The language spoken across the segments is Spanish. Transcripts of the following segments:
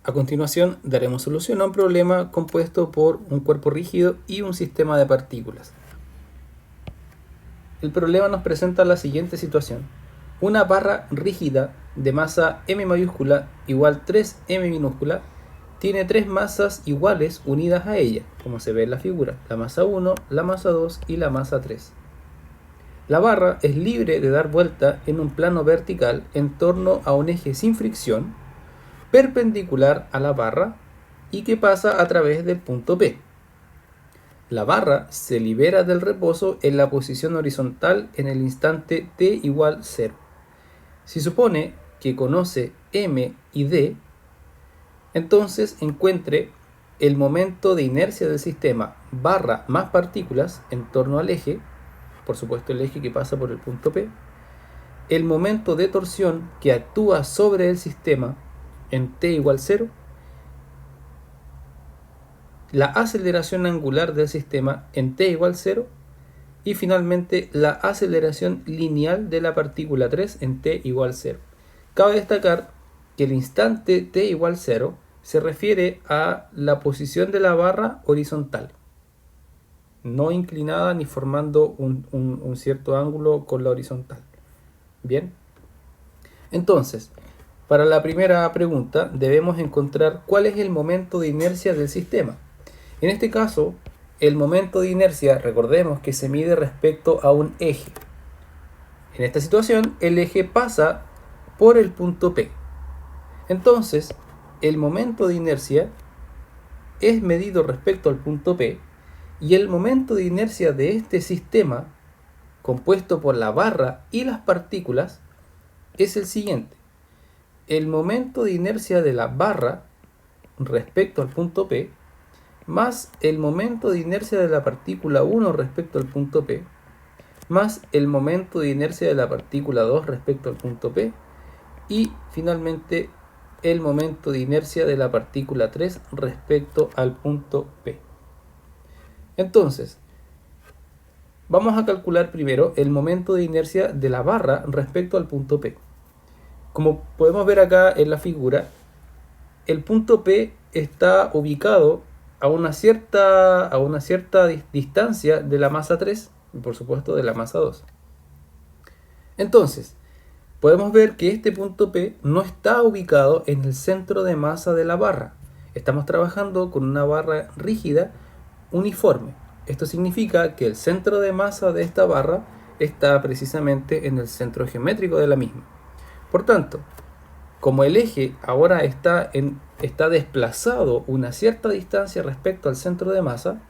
A continuación daremos solución a un problema compuesto por un cuerpo rígido y un sistema de partículas. El problema nos presenta la siguiente situación. Una barra rígida de masa m mayúscula igual 3m minúscula tiene tres masas iguales unidas a ella, como se ve en la figura, la masa 1, la masa 2 y la masa 3. La barra es libre de dar vuelta en un plano vertical en torno a un eje sin fricción, perpendicular a la barra y que pasa a través del punto P. La barra se libera del reposo en la posición horizontal en el instante t igual 0. Si supone que conoce m y d, entonces encuentre el momento de inercia del sistema barra más partículas en torno al eje, por supuesto el eje que pasa por el punto P, el momento de torsión que actúa sobre el sistema en t igual 0, la aceleración angular del sistema en t igual 0 y finalmente la aceleración lineal de la partícula 3 en t igual 0. Cabe destacar que el instante t igual 0 se refiere a la posición de la barra horizontal, no inclinada ni formando un cierto ángulo con la horizontal. Bien, entonces, para la primera pregunta debemos encontrar cuál es el momento de inercia del sistema. En este caso, el momento de inercia, recordemos que se mide respecto a un eje. En esta situación, el eje pasa por el punto P. Entonces, el momento de inercia es medido respecto al punto P y el momento de inercia de este sistema, compuesto por la barra y las partículas, es el siguiente. El momento de inercia de la barra respecto al punto P más el momento de inercia de la partícula 1 respecto al punto P más el momento de inercia de la partícula 2 respecto al punto P y finalmente el momento de inercia de la partícula 3 respecto al punto P. Entonces, vamos a calcular primero el momento de inercia de la barra respecto al punto P. Como podemos ver acá en la figura, el punto P está ubicado a una cierta distancia de la masa 3 y por supuesto de la masa 2. Entonces, podemos ver que este punto P no está ubicado en el centro de masa de la barra. Estamos trabajando con una barra rígida uniforme. Esto significa que el centro de masa de esta barra está precisamente en el centro geométrico de la misma. Por tanto, como el eje ahora está desplazado una cierta distancia respecto al centro de masa,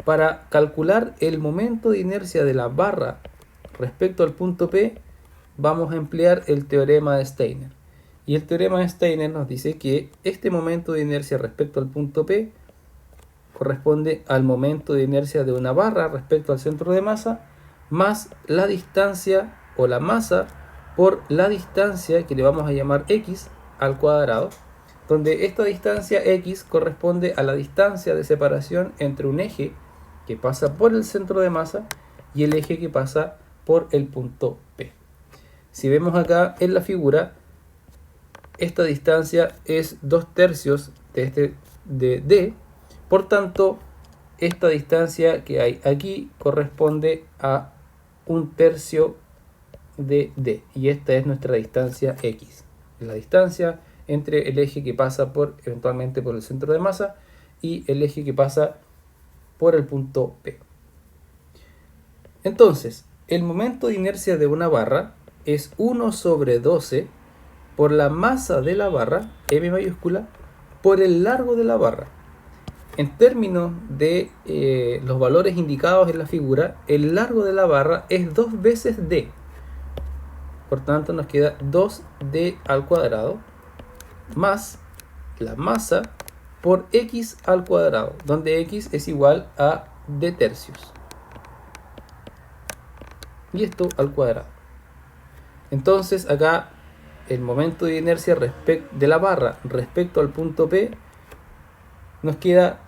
para calcular el momento de inercia de la barra respecto al punto P, vamos a emplear el teorema de Steiner. Y el teorema de Steiner nos dice que este momento de inercia respecto al punto P corresponde al momento de inercia de una barra respecto al centro de masa, más la distancia o la masa por la distancia que le vamos a llamar x al cuadrado, donde esta distancia x corresponde a la distancia de separación entre un eje que pasa por el centro de masa y el eje que pasa por el punto P. Si vemos acá en la figura, esta distancia es 2/3 de d, por tanto, esta distancia que hay aquí corresponde a 1/3 de d, y esta es nuestra distancia x, la distancia entre el eje que pasa eventualmente por el centro de masa y el eje que pasa por el punto P. Entonces, el momento de inercia de una barra es 1/12 por la masa de la barra, m mayúscula, por el largo de la barra. En términos de los valores indicados en la figura, el largo de la barra es 2 veces d. Por tanto, nos queda 2d al cuadrado más la masa por x al cuadrado, donde x es igual a d tercios. Y esto al cuadrado. Entonces, acá el momento de inercia de la barra respecto al punto P nos queda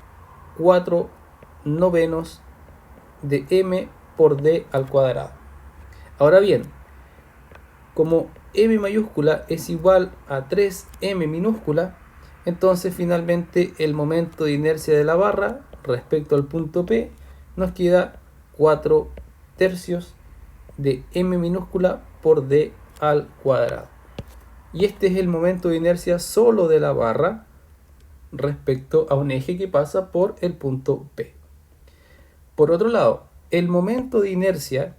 4/9 de m por d al cuadrado. Ahora bien, como m mayúscula es igual a 3m minúscula, Entonces finalmente el momento de inercia de la barra respecto al punto P nos queda 4 tercios de m minúscula por d al cuadrado. Y este es el momento de inercia solo de la barra respecto a un eje que pasa por el punto P. Por otro lado, el momento de inercia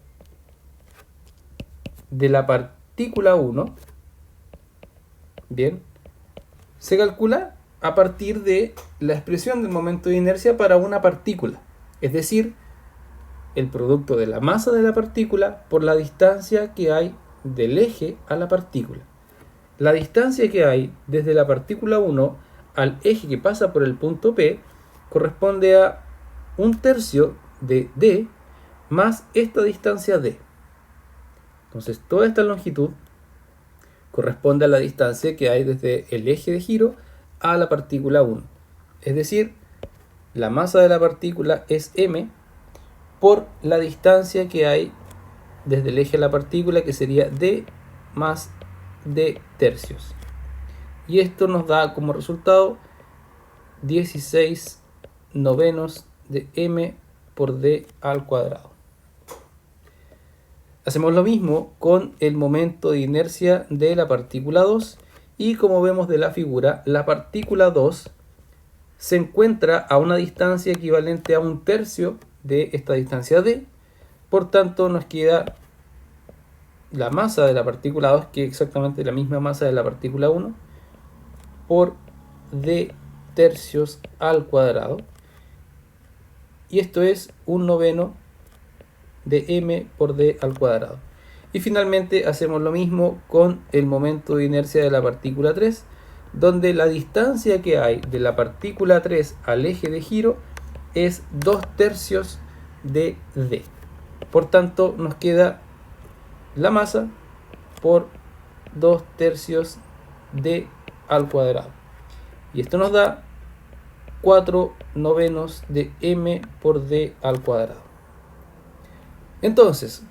de la partícula 1, bien, se calcula a partir de la expresión del momento de inercia para una partícula, es decir, el producto de la masa de la partícula por la distancia que hay del eje a la partícula. La distancia que hay desde la partícula 1 al eje que pasa por el punto P corresponde a 1/3 de d más esta distancia d. Entonces toda esta longitud corresponde a la distancia que hay desde el eje de giro a la partícula 1. Es decir, la masa de la partícula es m por la distancia que hay desde el eje a la partícula, que sería d más d tercios. Y esto nos da como resultado 16 novenos de m por d al cuadrado. Hacemos lo mismo con el momento de inercia de la partícula 2 y como vemos de la figura, la partícula 2 se encuentra a una distancia equivalente a 1/3 de esta distancia d. Por tanto nos queda la masa de la partícula 2, que es exactamente la misma masa de la partícula 1, por d tercios al cuadrado. Y esto es 1/9 de m por d al cuadrado. Y finalmente hacemos lo mismo con el momento de inercia de la partícula 3, donde la distancia que hay de la partícula 3 al eje de giro es 2/3 de d. Por tanto nos queda la masa por 2/3 d al cuadrado. Y esto nos da 4 novenos de m por d al cuadrado. Entonces,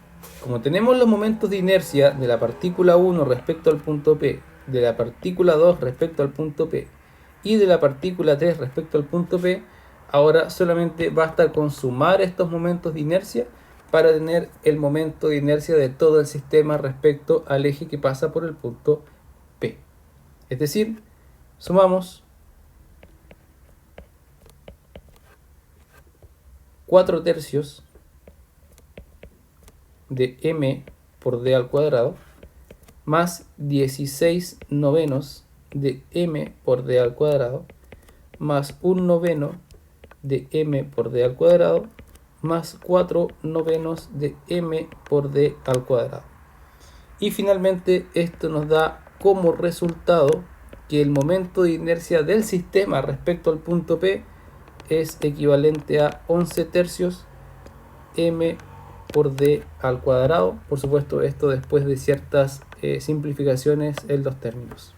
como tenemos los momentos de inercia de la partícula 1 respecto al punto P, de la partícula 2 respecto al punto P y de la partícula 3 respecto al punto P, ahora solamente basta con sumar estos momentos de inercia para tener el momento de inercia de todo el sistema respecto al eje que pasa por el punto P. Es decir, sumamos 4 tercios de m por d al cuadrado más 16 novenos de m por d al cuadrado más 1 noveno de m por d al cuadrado más 4 novenos de m por d al cuadrado. Y finalmente esto nos da como resultado que el momento de inercia del sistema respecto al punto P es equivalente a 11 tercios m por d al cuadrado. Por supuesto, esto después de ciertas simplificaciones en los términos.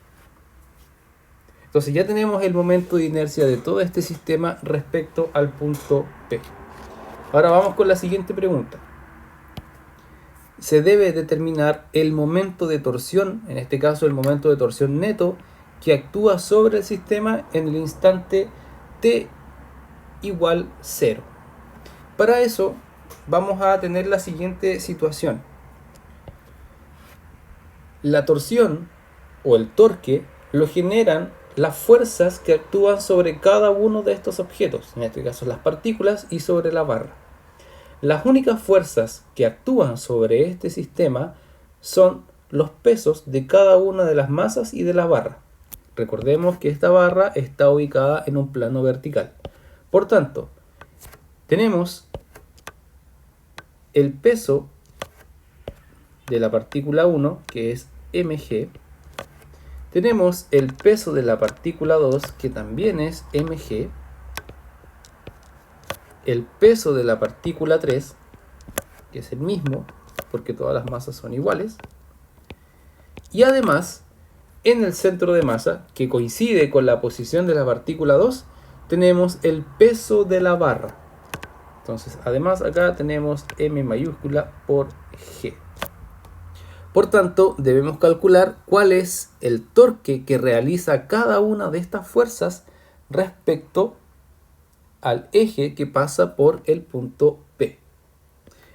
Entonces ya tenemos el momento de inercia de todo este sistema respecto al punto P. Ahora vamos con la siguiente pregunta. Se debe determinar el momento de torsión, en este caso el momento de torsión neto, que actúa sobre el sistema en el instante t igual 0. Para eso vamos a tener la siguiente situación. La torsión o el torque lo generan las fuerzas que actúan sobre cada uno de estos objetos, en este caso las partículas y sobre la barra. Las únicas fuerzas que actúan sobre este sistema son los pesos de cada una de las masas y de la barra. Recordemos que esta barra está ubicada en un plano vertical. Por tanto, tenemos el peso de la partícula 1, que es mg. Tenemos el peso de la partícula 2, que también es mg. El peso de la partícula 3, que es el mismo, porque todas las masas son iguales. Y además, en el centro de masa, que coincide con la posición de la partícula 2, tenemos el peso de la barra. Entonces, además acá tenemos m mayúscula por g. Por tanto, debemos calcular cuál es el torque que realiza cada una de estas fuerzas respecto al eje que pasa por el punto P.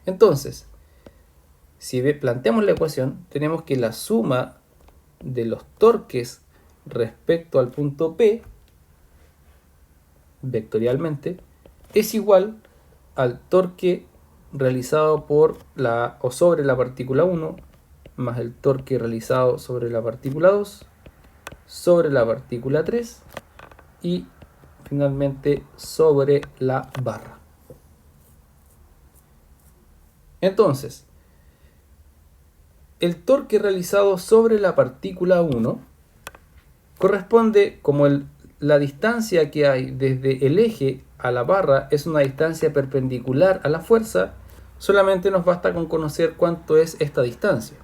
Entonces, si planteamos la ecuación, tenemos que la suma de los torques respecto al punto P, vectorialmente, es igual al torque realizado por o sobre la partícula 1 más el torque realizado sobre la partícula 2 sobre la partícula 3 y finalmente sobre la barra. Entonces, el torque realizado sobre la partícula 1 corresponde, como la distancia que hay desde el eje a la barra es una distancia perpendicular a la fuerza, solamente nos basta con conocer cuánto es esta distancia.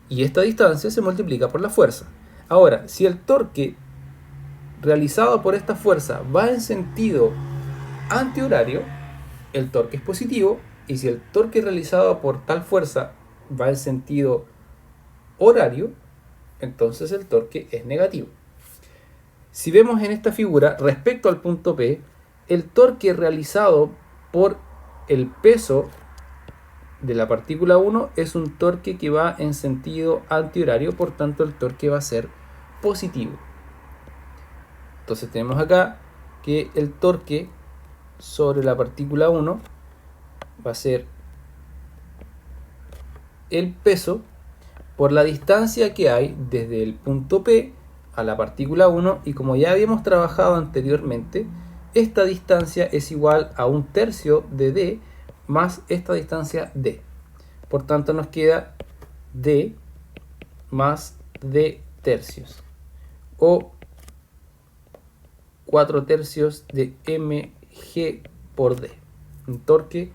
Y esta distancia se multiplica por la fuerza. Ahora, si el torque realizado por esta fuerza va en sentido antihorario, el torque es positivo, y si el torque realizado por tal fuerza va en sentido horario, entonces el torque es negativo. Si vemos en esta figura, respecto al punto P, el torque realizado por el peso de la partícula 1 es un torque que va en sentido antihorario, por tanto el torque va a ser positivo. Entonces tenemos acá que el torque sobre la partícula 1 va a ser el peso por la distancia que hay desde el punto P a la partícula 1, y como ya habíamos trabajado anteriormente, esta distancia es igual a 1/3 de d más esta distancia d. Por tanto nos queda d más d tercios, o 4/3 de mg por d, un torque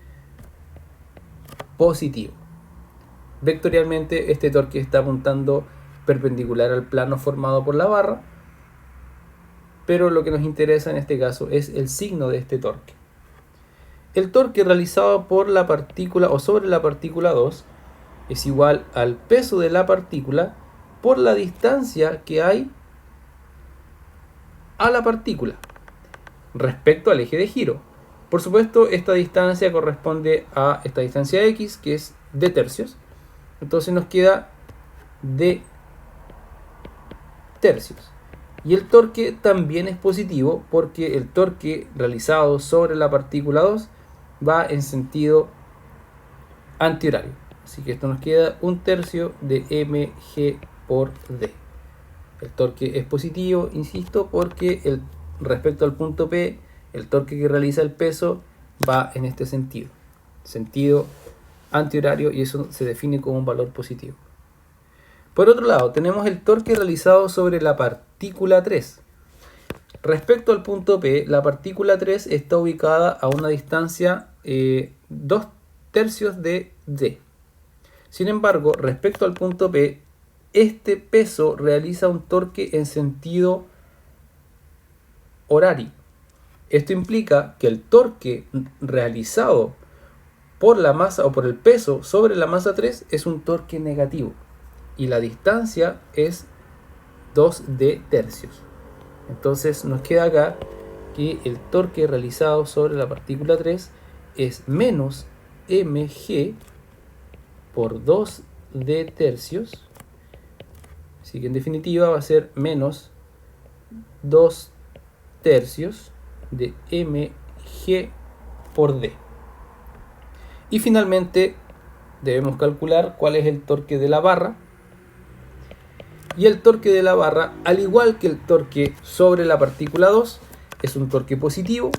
positivo. Vectorialmente este torque está apuntando perpendicular al plano formado por la barra, pero lo que nos interesa en este caso es el signo de este torque. El torque realizado por la partícula o sobre la partícula 2 es igual al peso de la partícula por la distancia que hay a la partícula respecto al eje de giro. Por supuesto, esta distancia corresponde a esta distancia x, que es d tercios. Entonces nos queda d tercios. Y el torque también es positivo, porque el torque realizado sobre la partícula 2 va en sentido antihorario. Así que esto nos queda 1/3 de mg por d. El torque es positivo, insisto, porque respecto al punto P, el torque que realiza el peso va en este sentido antihorario, y eso se define como un valor positivo. Por otro lado, tenemos el torque realizado sobre la partícula 3. Respecto al punto P, la partícula 3 está ubicada a una distancia 2/3 de d. Sin embargo, respecto al punto P, este peso realiza un torque en sentido horario. Esto implica que el torque realizado por la masa o por el peso sobre la masa 3 es un torque negativo, y la distancia es 2d tercios. Entonces nos queda acá que el torque realizado sobre la partícula 3 es menos mg por 2d tercios. Así que en definitiva va a ser menos 2/3 de mg por d. Y finalmente debemos calcular cuál es el torque de la barra. Y el torque de la barra, al igual que el torque sobre la partícula 2, es un torque positivo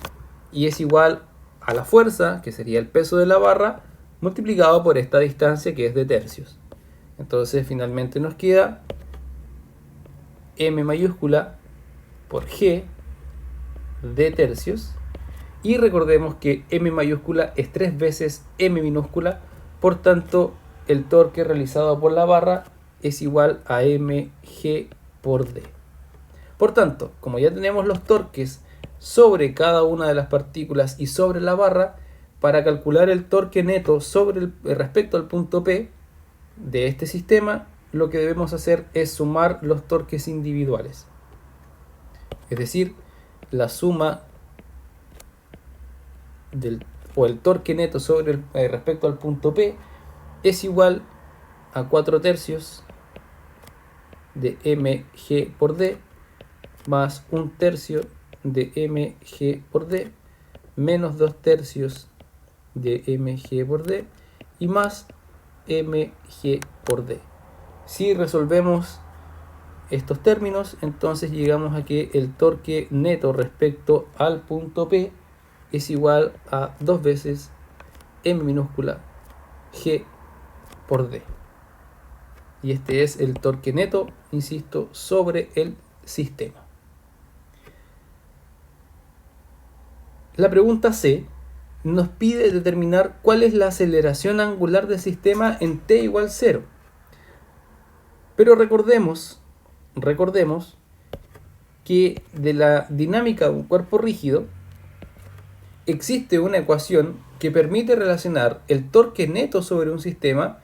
y es igual a la fuerza, que sería el peso de la barra, multiplicado por esta distancia, que es de tercios. Entonces finalmente nos queda m mayúscula por g de tercios, y recordemos que m mayúscula es 3 veces m minúscula, por tanto el torque realizado por la barra es igual a mg por d. Por tanto, como ya tenemos los torques sobre cada una de las partículas y sobre la barra, para calcular el torque neto respecto al punto P, de este sistema, lo que debemos hacer es sumar los torques individuales. Es decir, la suma el torque neto sobre respecto al punto P es igual a 4 tercios de mg por d más 1 tercio de mg por d menos 2 tercios de mg por d y más mg por d. Si resolvemos estos términos, entonces llegamos a que el torque neto respecto al punto P es igual a 2 veces m minúscula g por d. Y este es el torque neto, insisto, sobre el sistema. La pregunta C nos pide determinar cuál es la aceleración angular del sistema en t igual 0. Pero recordemos que de la dinámica de un cuerpo rígido existe una ecuación que permite relacionar el torque neto sobre un sistema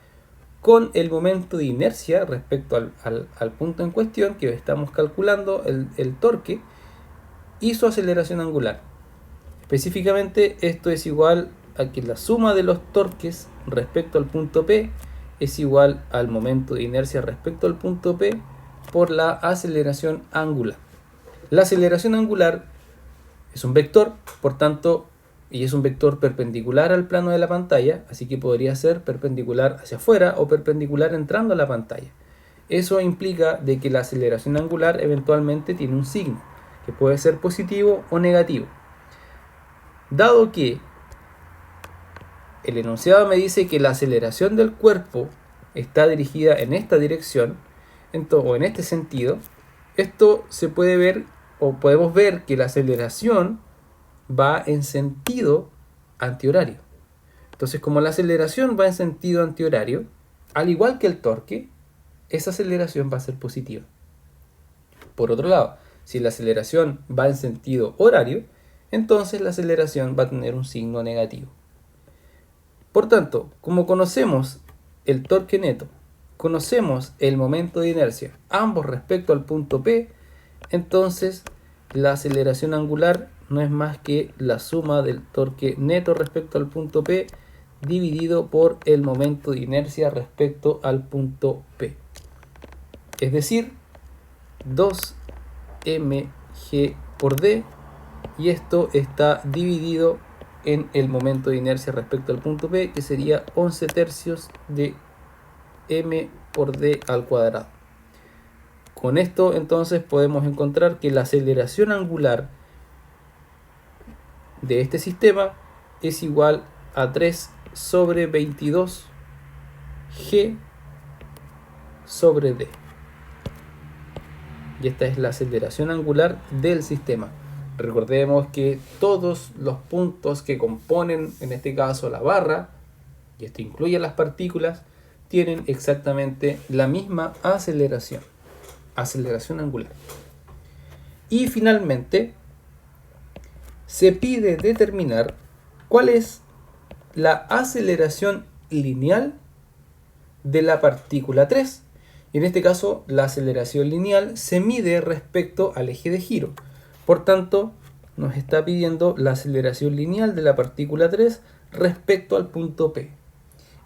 con el momento de inercia respecto al punto en cuestión, que estamos calculando el torque, y su aceleración angular. Específicamente, esto es igual a que la suma de los torques respecto al punto P es igual al momento de inercia respecto al punto P por la aceleración angular. La aceleración angular es un vector, por tanto, y es un vector perpendicular al plano de la pantalla, así que podría ser perpendicular hacia afuera o perpendicular entrando a la pantalla. Eso implica de que la aceleración angular eventualmente tiene un signo, que puede ser positivo o negativo. Dado que el enunciado me dice que la aceleración del cuerpo está dirigida en esta dirección, o en este sentido, esto se puede ver, o podemos ver que la aceleración va en sentido antihorario. Entonces, como la aceleración va en sentido antihorario, al igual que el torque, esa aceleración va a ser positiva. Por otro lado, si la aceleración va en sentido horario, entonces la aceleración va a tener un signo negativo. Por tanto, como conocemos el torque neto, conocemos el momento de inercia, ambos respecto al punto P, entonces la aceleración angular no es más que la suma del torque neto respecto al punto P dividido por el momento de inercia respecto al punto P. Es decir, 2mg por d, y esto está dividido en el momento de inercia respecto al punto P, que sería 11 tercios de m por d al cuadrado. Con esto entonces podemos encontrar que la aceleración angular de este sistema es igual a 3 sobre 22 g sobre d. Y esta es la aceleración angular del sistema. Recordemos que todos los puntos que componen, en este caso la barra, y esto incluye las partículas, tienen exactamente la misma aceleración angular. Y finalmente, se pide determinar cuál es la aceleración lineal de la partícula 3. Y en este caso, la aceleración lineal se mide respecto al eje de giro. Por tanto, nos está pidiendo la aceleración lineal de la partícula 3 respecto al punto P.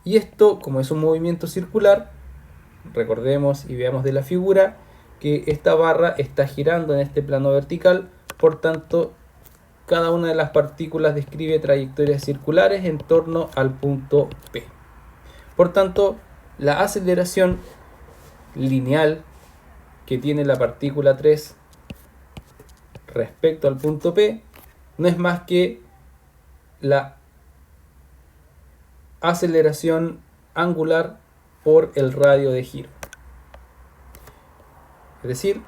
Y esto, como es un movimiento circular, recordemos y veamos de la figura que esta barra está girando en este plano vertical, por tanto, cada una de las partículas describe trayectorias circulares en torno al punto P. Por tanto, la aceleración lineal que tiene la partícula 3 respecto al punto P no es más que la aceleración angular por el radio de giro. Es decir,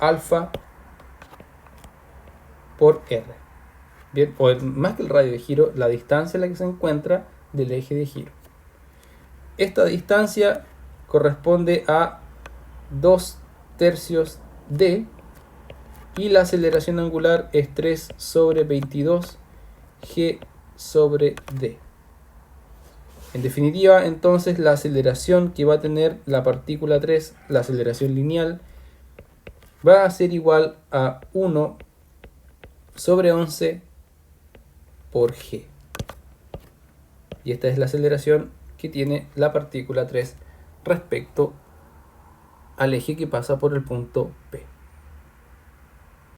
alfa por r. Bien, o más que el radio de giro, la distancia en la que se encuentra del eje de giro. Esta distancia corresponde a 2 tercios d y la aceleración angular es 3 sobre 22 g sobre d. En definitiva, entonces, la aceleración que va a tener la partícula 3, la aceleración lineal, va a ser igual a 1 sobre 11 por g. Y esta es la aceleración que tiene la partícula 3 respecto al eje que pasa por el punto P.